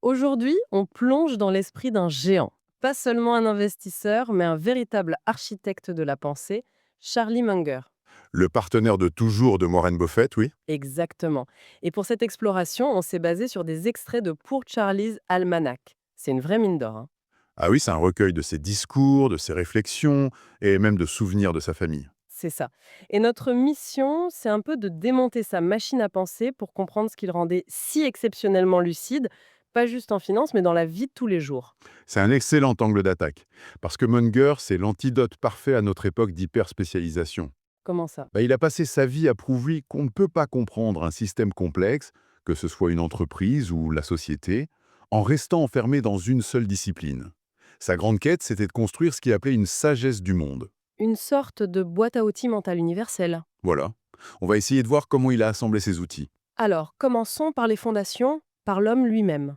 Aujourd'hui, on plonge dans l'esprit d'un géant. Pas seulement un investisseur, mais un véritable architecte de la pensée, Charlie Munger. Le partenaire de toujours de Warren Buffett, oui. Exactement. Et pour cette exploration, on s'est basé sur des extraits de Poor Charlie's Almanac. C'est une vraie mine d'or, hein. Ah oui, c'est un recueil de ses discours, de ses réflexions et même de souvenirs de sa famille. C'est ça. Et notre mission, c'est un peu de démonter sa machine à penser pour comprendre ce qui le rendait si exceptionnellement lucide, pas juste en finance, mais dans la vie de tous les jours. C'est un excellent angle d'attaque, parce que Munger, c'est l'antidote parfait à notre époque d'hyperspécialisation. Comment ça? Il a passé sa vie à prouver qu'on ne peut pas comprendre un système complexe, que ce soit une entreprise ou la société, en restant enfermé dans une seule discipline. Sa grande quête, c'était de construire ce qu'il appelait une sagesse du monde. Une sorte de boîte à outils mentale universelle. Voilà. On va essayer de voir comment il a assemblé ses outils. Alors, commençons par les fondations, par l'homme lui-même.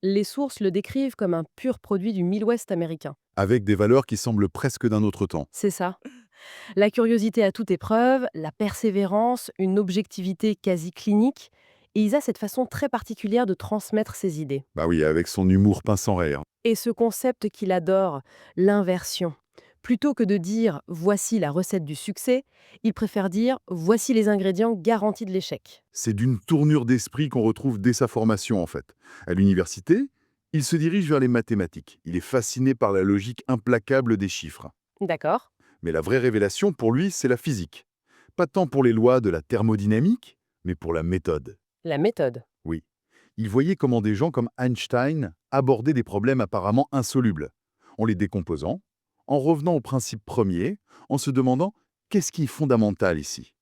Les sources le décrivent comme un pur produit du Mid West américain. Avec des valeurs qui semblent presque d'un autre temps. C'est ça. La curiosité à toute épreuve, la persévérance, une objectivité quasi clinique, et il a cette façon très particulière de transmettre ses idées. Bah oui, avec son humour pince sans rire. Et ce concept qu'il adore, l'inversion. Plutôt que de dire voici la recette du succès, il préfère dire voici les ingrédients garantis de l'échec. C'est d'une tournure d'esprit qu'on retrouve dès sa formation, en fait. À l'université, il se dirige vers les mathématiques. Il est fasciné par la logique implacable des chiffres. D'accord? Mais la vraie révélation, pour lui, c'est la physique. Pas tant pour les lois de la thermodynamique, mais pour la méthode. La méthode. Oui. Il voyait comment des gens comme Einstein abordaient des problèmes apparemment insolubles, en les décomposant, en revenant au principe premier, en se demandant qu'est-ce qui est fondamental ici.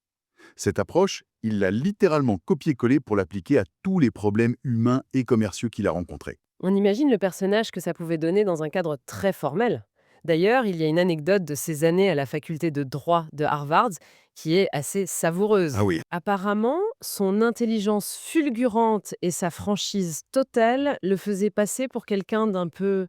Cette approche, il l'a littéralement copié-collée pour l'appliquer à tous les problèmes humains et commerciaux qu'il a rencontrés. On imagine le personnage que ça pouvait donner dans un cadre très formel. D'ailleurs, il y a une anecdote de ses années à la faculté de droit de Harvard qui est assez savoureuse. Ah oui. Apparemment, son intelligence fulgurante et sa franchise totale le faisaient passer pour quelqu'un d'un peu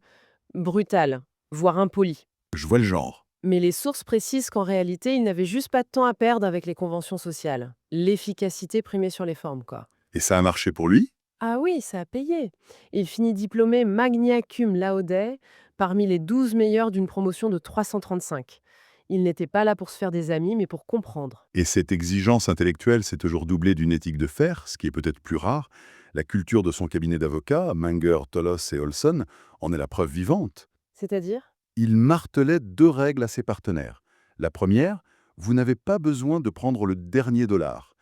brutal, voire impoli. Je vois le genre. Mais les sources précisent qu'en réalité, il n'avait juste pas de temps à perdre avec les conventions sociales. L'efficacité primait sur les formes, quoi. Et ça a marché pour lui? Ah oui, ça a payé. Il finit diplômé magna cum laude parmi les 12 meilleurs d'une promotion de 335. Il n'était pas là pour se faire des amis, mais pour comprendre. Et cette exigence intellectuelle s'est toujours doublée d'une éthique de fer, ce qui est peut-être plus rare. La culture de son cabinet d'avocats, Munger, Tolos et Olson, en est la preuve vivante. C'est-à-dire? Il martelait deux règles à ses partenaires. La première, vous n'avez pas besoin de prendre le dernier dollar.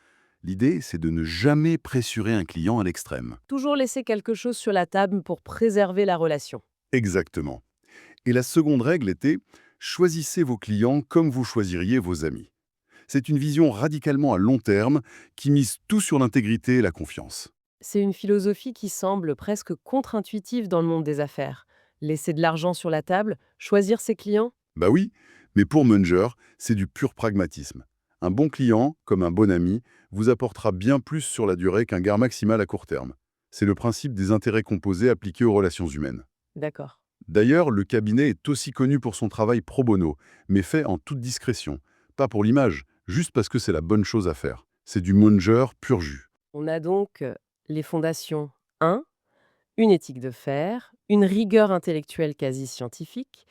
L'idée, c'est de ne jamais pressurer un client à l'extrême. Toujours laisser quelque chose sur la table pour préserver la relation. Exactement. Et la seconde règle était, choisissez vos clients comme vous choisiriez vos amis. C'est une vision radicalement à long terme qui mise tout sur l'intégrité et la confiance. C'est une philosophie qui semble presque contre-intuitive dans le monde des affaires. Laisser de l'argent sur la table, choisir ses clients. Bah oui, mais pour Munger, c'est du pur pragmatisme. Un bon client, comme un bon ami, vous apportera bien plus sur la durée qu'un gain maximal à court terme. C'est le principe des intérêts composés appliqués aux relations humaines. D'accord. D'ailleurs, le cabinet est aussi connu pour son travail pro bono, mais fait en toute discrétion. Pas pour l'image, juste parce que c'est la bonne chose à faire. C'est du Munger pur jus. On a donc les fondations 1, une éthique de fer, une rigueur intellectuelle quasi scientifique.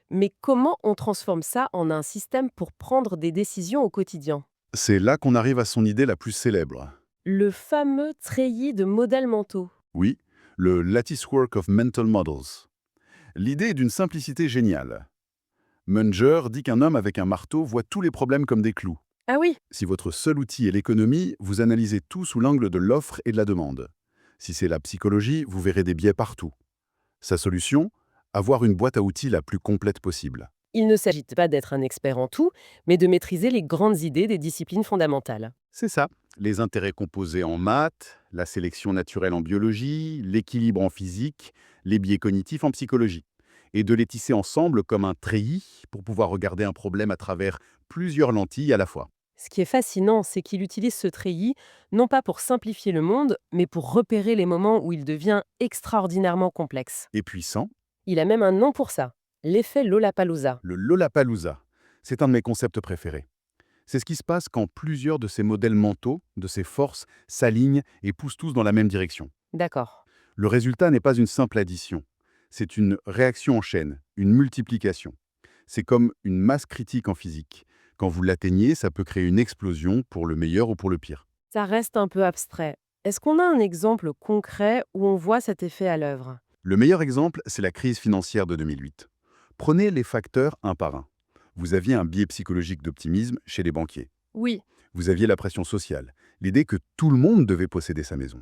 Mais comment on transforme ça en un système pour prendre des décisions au quotidien? C'est là qu'on arrive à son idée la plus célèbre. Le fameux treillis de modèles mentaux. Oui, le Lattice Work of Mental Models. L'idée est d'une simplicité géniale. Munger dit qu'un homme avec un marteau voit tous les problèmes comme des clous. Ah oui, Si votre seul outil est l'économie, vous analysez tout sous l'angle de l'offre et de la demande. Si c'est la psychologie, vous verrez des biais partout. Sa solution? Avoir une boîte à outils la plus complète possible. il ne s'agit pas d'être un expert en tout, mais de maîtriser les grandes idées des disciplines fondamentales. C'est ça. Les intérêts composés en maths, la sélection naturelle en biologie, l'équilibre en physique, les biais cognitifs en psychologie. Et de les tisser ensemble comme un treillis pour pouvoir regarder un problème à travers plusieurs lentilles à la fois. Ce qui est fascinant, c'est qu'il utilise ce treillis non pas pour simplifier le monde, mais pour repérer les moments où il devient extraordinairement complexe. Et puissant, Il a même un nom pour ça, l'effet Lollapalooza. le Lollapalooza. C'est un de mes concepts préférés. C'est ce qui se passe quand plusieurs de ces modèles mentaux, de ces forces, s'alignent et poussent tous dans la même direction. D'accord. Le résultat n'est pas une simple addition. C'est une réaction en chaîne, une multiplication. C'est comme une masse critique en physique. Quand vous l'atteignez, ça peut créer une explosion pour le meilleur ou pour le pire. Ça reste un peu abstrait. Est-ce qu'on a un exemple concret où on voit cet effet à l'œuvre? Le meilleur exemple, c'est la crise financière de 2008. Prenez les facteurs un par un. Vous aviez un biais psychologique d'optimisme chez les banquiers. Oui. Vous aviez la pression sociale, l'idée que tout le monde devait posséder sa maison.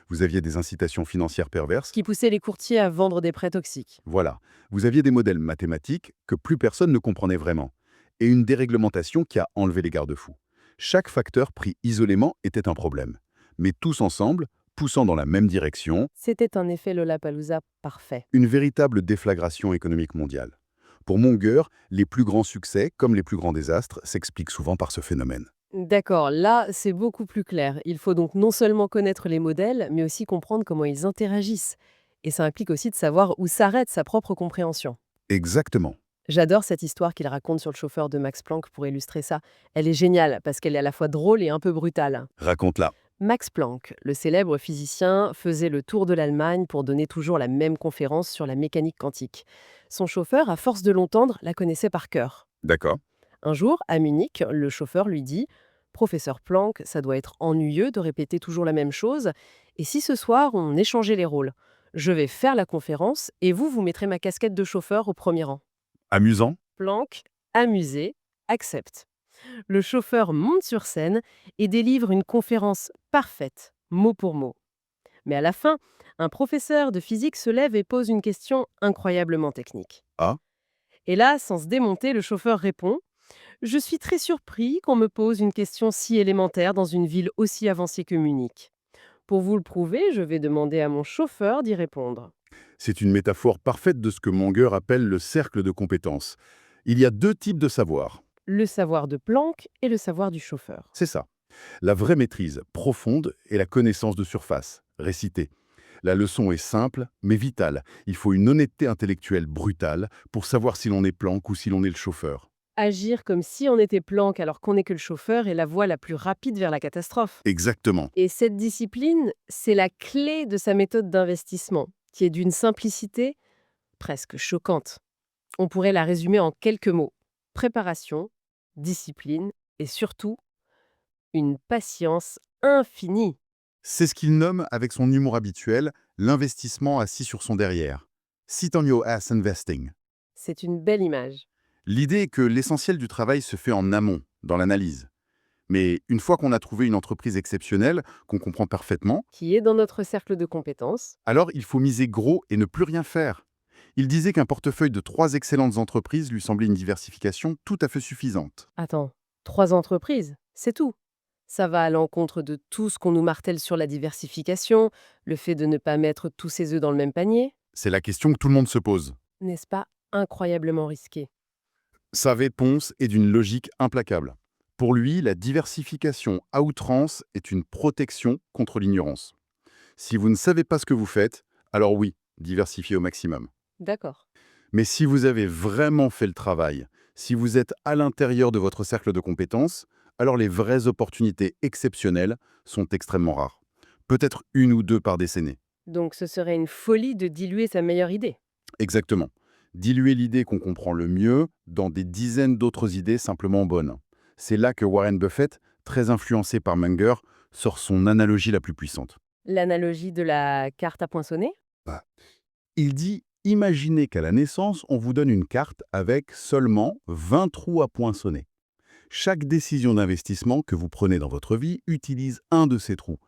Vous aviez des incitations financières perverses. Qui poussait les courtiers à vendre des prêts toxiques. Voilà. Vous aviez des modèles mathématiques que plus personne ne comprenait vraiment. Et une déréglementation qui a enlevé les garde-fous. Chaque facteur pris isolément était un problème. Mais tous ensemble, poussant dans la même direction, C'était un effet Lollapalooza parfait. une véritable déflagration économique mondiale. Pour Munger, les plus grands succès, comme les plus grands désastres, s'expliquent souvent par ce phénomène. D'accord, là, c'est beaucoup plus clair. Il faut donc non seulement connaître les modèles, mais aussi comprendre comment ils interagissent. Et ça implique aussi de savoir où s'arrête sa propre compréhension. Exactement. J'adore cette histoire qu'il raconte sur le chauffeur de Max Planck pour illustrer ça. Elle est géniale parce qu'elle est à la fois drôle et un peu brutale. Raconte-la. Max Planck, le célèbre physicien, faisait le tour de l'Allemagne pour donner toujours la même conférence sur la mécanique quantique. Son chauffeur, à force de l'entendre, la connaissait par cœur. D'accord. Un jour, à Munich, le chauffeur lui dit: Professeur Planck, ça doit être ennuyeux de répéter toujours la même chose. Et si ce soir, on échangeait les rôles? Je vais faire la conférence et vous mettrez ma casquette de chauffeur au premier rang. Amusant. Planck, amusé, accepte. Le chauffeur monte sur scène et délivre une conférence parfaite, mot pour mot. Mais à la fin, un professeur de physique se lève et pose une question incroyablement technique. Ah. Et là, sans se démonter, le chauffeur répond: Je suis très surpris qu'on me pose une question si élémentaire dans une ville aussi avancée que Munich. Pour vous le prouver, je vais demander à mon chauffeur d'y répondre. C'est une métaphore parfaite de ce que Munger appelle le cercle de compétences. Il y a deux types de savoir. Le savoir de Planck et le savoir du chauffeur. C'est ça. La vraie maîtrise, profonde, est la connaissance de surface, récitée. La leçon est simple, mais vitale. Il faut une honnêteté intellectuelle brutale pour savoir si l'on est Planck ou si l'on est le chauffeur. Agir comme si on était Planck alors qu'on n'est que le chauffeur est la voie la plus rapide vers la catastrophe. Exactement. Et cette discipline, c'est la clé de sa méthode d'investissement, qui est d'une simplicité presque choquante. On pourrait la résumer en quelques mots: préparation, discipline et surtout une patience infinie. C'est ce qu'il nomme, avec son humour habituel, l'investissement assis sur son derrière. Sit on your ass investing. C'est une belle image. L'idée est que l'essentiel du travail se fait en amont, dans l'analyse. Mais une fois qu'on a trouvé une entreprise exceptionnelle, qu'on comprend parfaitement, Qui est dans notre cercle de compétences. alors il faut miser gros et ne plus rien faire. Il disait qu'un portefeuille de 3 excellentes entreprises lui semblait une diversification tout à fait suffisante. Attends, 3 entreprises, c'est tout. Ça va à l'encontre de tout ce qu'on nous martèle sur la diversification, le fait de ne pas mettre tous ses œufs dans le même panier. C'est la question que tout le monde se pose. N'est-ce pas incroyablement risqué? Sa réponse est d'une logique implacable. Pour lui, la diversification à outrance est une protection contre l'ignorance. Si vous ne savez pas ce que vous faites, alors oui, diversifiez au maximum. D'accord. Mais si vous avez vraiment fait le travail, si vous êtes à l'intérieur de votre cercle de compétences, alors les vraies opportunités exceptionnelles sont extrêmement rares. Peut-être une ou deux par décennie. Donc ce serait une folie de diluer sa meilleure idée. Exactement. Diluer l'idée qu'on comprend le mieux dans des dizaines d'autres idées simplement bonnes. C'est là que Warren Buffett, très influencé par Munger, sort son analogie la plus puissante. L'analogie de la carte à poinçonner? Bah, il dit: imaginez qu'à la naissance, on vous donne une carte avec seulement 20 trous à poinçonner. Chaque décision d'investissement que vous prenez dans votre vie utilise un de ces trous.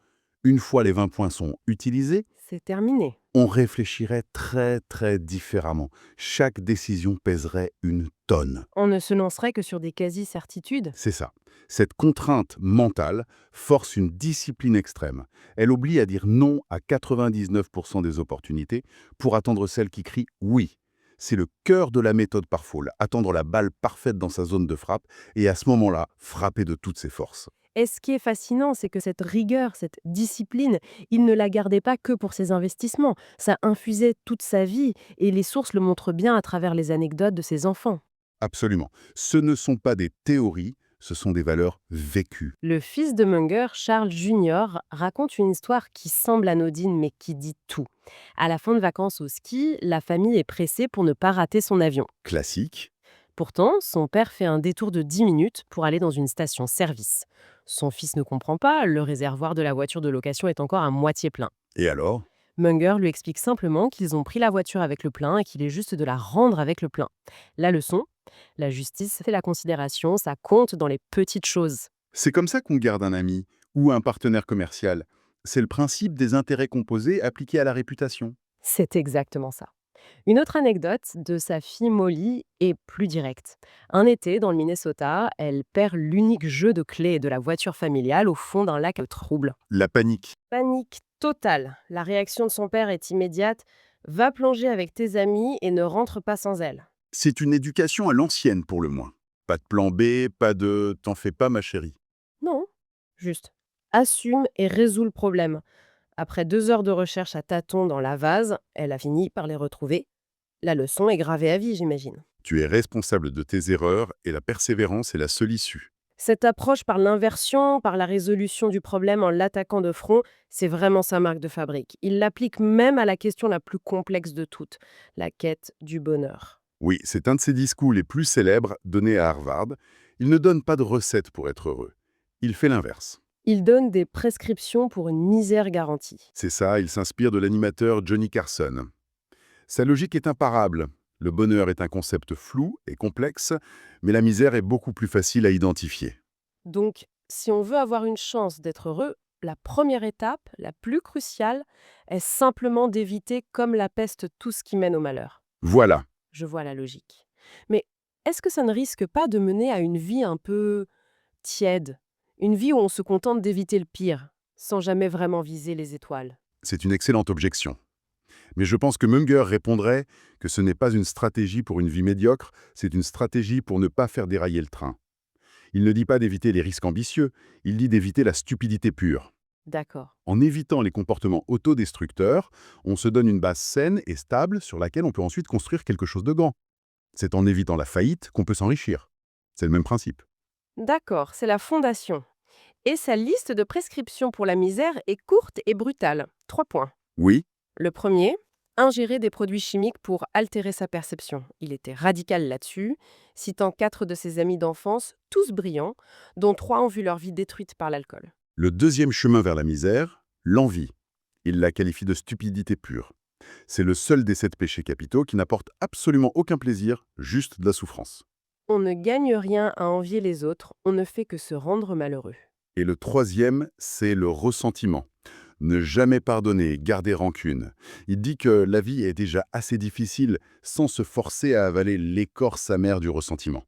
Une fois les 20 points sont utilisés, C'est terminé. on réfléchirait très différemment. Chaque décision pèserait une tonne. On ne se lancerait que sur des quasi-certitudes. C'est ça. Cette contrainte mentale force une discipline extrême. Elle oblige à dire non à 99% des opportunités pour attendre celle qui crie oui. C'est le cœur de la méthode par foule, attendre la balle parfaite dans sa zone de frappe et à ce moment-là, frapper de toutes ses forces. Et ce qui est fascinant, c'est que cette rigueur, cette discipline, il ne la gardait pas que pour ses investissements. Ça infusait toute sa vie et les sources le montrent bien à travers les anecdotes de ses enfants. Absolument. Ce ne sont pas des théories, Ce sont des valeurs vécues. Le fils de Munger, Charles Junior, raconte une histoire qui semble anodine mais qui dit tout. À la fin de vacances au ski, la famille est pressée pour ne pas rater son avion. Classique. Pourtant, son père fait un détour de 10 minutes pour aller dans une station-service. Son fils ne comprend pas, le réservoir de la voiture de location est encore à moitié plein. Et alors? Munger lui explique simplement qu'ils ont pris la voiture avec le plein et qu'il est juste de la rendre avec le plein. La leçon, la justice fait la considération, ça compte dans les petites choses. C'est comme ça qu'on garde un ami ou un partenaire commercial. C'est le principe des intérêts composés appliqués à la réputation. C'est exactement ça. Une autre anecdote de sa fille Molly est plus directe. Un été, dans le Minnesota, elle perd l'unique jeu de clés de la voiture familiale au fond d'un lac trouble. La panique. Panique totale. La réaction de son père est immédiate. Va plonger avec tes amis et ne rentre pas sans elle. C'est une éducation à l'ancienne pour le moins. Pas de plan B, pas de «t'en fais pas ma chérie». Non, juste. Assume et résout le problème. Après 2 heures de recherche à tâtons dans la vase, elle a fini par les retrouver. La leçon est gravée à vie, j'imagine. Tu es responsable de tes erreurs et la persévérance est la seule issue. Cette approche par l'inversion, par la résolution du problème en l'attaquant de front, c'est vraiment sa marque de fabrique. Il l'applique même à la question la plus complexe de toutes, la quête du bonheur. Oui, c'est un de ses discours les plus célèbres donnés à Harvard. Il ne donne pas de recette pour être heureux. Il fait l'inverse. Il donne des prescriptions pour une misère garantie. C'est ça, il s'inspire de l'animateur Johnny Carson. Sa logique est imparable. Le bonheur est un concept flou et complexe, mais la misère est beaucoup plus facile à identifier. Donc, si on veut avoir une chance d'être heureux, la première étape, la plus cruciale, est simplement d'éviter comme la peste tout ce qui mène au malheur. Voilà. Je vois la logique. Mais est-ce que ça ne risque pas de mener à une vie un peu tiède? Une vie où on se contente d'éviter le pire, sans jamais vraiment viser les étoiles? C'est une excellente objection. Mais je pense que Munger répondrait que ce n'est pas une stratégie pour une vie médiocre, c'est une stratégie pour ne pas faire dérailler le train. Il ne dit pas d'éviter les risques ambitieux, il dit d'éviter la stupidité pure. D'accord. En évitant les comportements autodestructeurs, on se donne une base saine et stable sur laquelle on peut ensuite construire quelque chose de grand. C'est en évitant la faillite qu'on peut s'enrichir. C'est le même principe. D'accord, c'est la fondation. Et sa liste de prescriptions pour la misère est courte et brutale. 3 points. Oui, Le premier, ingérer des produits chimiques pour altérer sa perception. Il était radical là-dessus, citant 4 de ses amis d'enfance, tous brillants, dont 3 ont vu leur vie détruite par l'alcool. le deuxième chemin vers la misère, l'envie. Il la qualifie de stupidité pure. C'est le seul des 7 péchés capitaux qui n'apporte absolument aucun plaisir, juste de la souffrance. On ne gagne rien à envier les autres, on ne fait que se rendre malheureux. Et le troisième, c'est le ressentiment. Ne jamais pardonner, garder rancune. Il dit que la vie est déjà assez difficile sans se forcer à avaler l'écorce amère du ressentiment.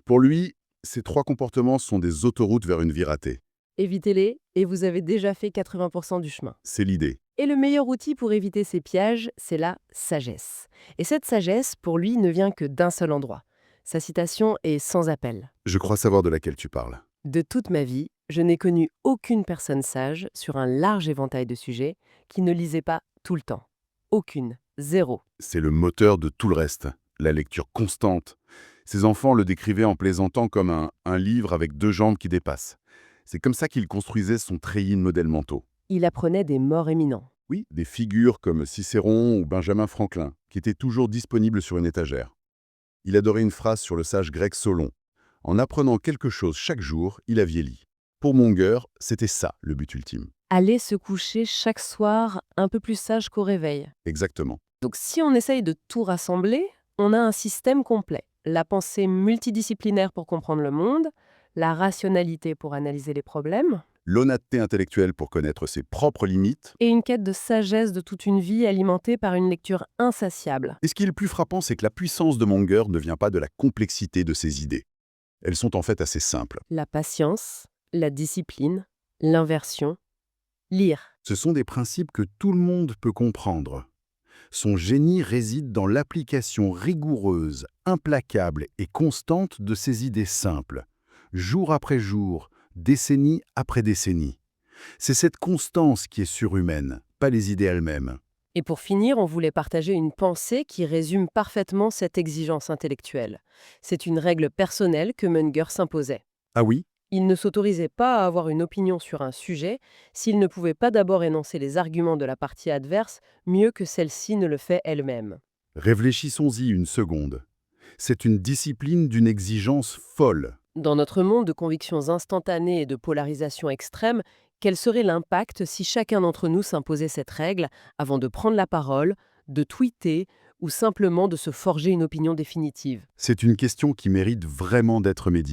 Pour lui, ces 3 comportements sont des autoroutes vers une vie ratée. Évitez-les et vous avez déjà fait 80% du chemin. C'est l'idée. Et le meilleur outil pour éviter ces pièges, c'est la sagesse. Et cette sagesse, pour lui, ne vient que d'un seul endroit. Sa citation est sans appel. Je crois savoir de laquelle tu parles. De toute ma vie, je n'ai connu aucune personne sage sur un large éventail de sujets qui ne lisait pas tout le temps. Aucune. Zéro. C'est le moteur de tout le reste, la lecture constante. Ses enfants le décrivaient en plaisantant comme un livre avec 2 jambes qui dépassent. C'est comme ça qu'il construisait son treillis de modèles mentaux. Il apprenait des morts éminents. Oui, des figures comme Cicéron ou Benjamin Franklin, qui étaient toujours disponibles sur une étagère. Il adorait une phrase sur le sage grec Solon. En apprenant quelque chose chaque jour, il a vieilli. Pour Munger, c'était ça le but ultime. Aller se coucher chaque soir un peu plus sage qu'au réveil. Exactement. Donc si on essaye de tout rassembler, on a un système complet. La pensée multidisciplinaire pour comprendre le monde, la rationalité pour analyser les problèmes, L'honnêteté intellectuelle pour connaître ses propres limites. et une quête de sagesse de toute une vie alimentée par une lecture insatiable. Et ce qui est le plus frappant, c'est que la puissance de Munger ne vient pas de la complexité de ses idées. Elles sont en fait assez simples. La patience, la discipline, l'inversion, lire. Ce sont des principes que tout le monde peut comprendre. Son génie réside dans l'application rigoureuse, implacable et constante de ces idées simples, jour après jour, décennie après décennie. C'est cette constance qui est surhumaine, pas les idées elles-mêmes. Et pour finir, on voulait partager une pensée qui résume parfaitement cette exigence intellectuelle. C'est une règle personnelle que Munger s'imposait. Ah oui? Il ne s'autorisait pas à avoir une opinion sur un sujet s'il ne pouvait pas d'abord énoncer les arguments de la partie adverse mieux que celle-ci ne le fait elle-même. Réfléchissons-y une seconde. C'est une discipline d'une exigence folle. Dans notre monde de convictions instantanées et de polarisation extrême, quel serait l'impact si chacun d'entre nous s'imposait cette règle avant de prendre la parole, de tweeter ou simplement de se forger une opinion définitive? C'est une question qui mérite vraiment d'être méditée.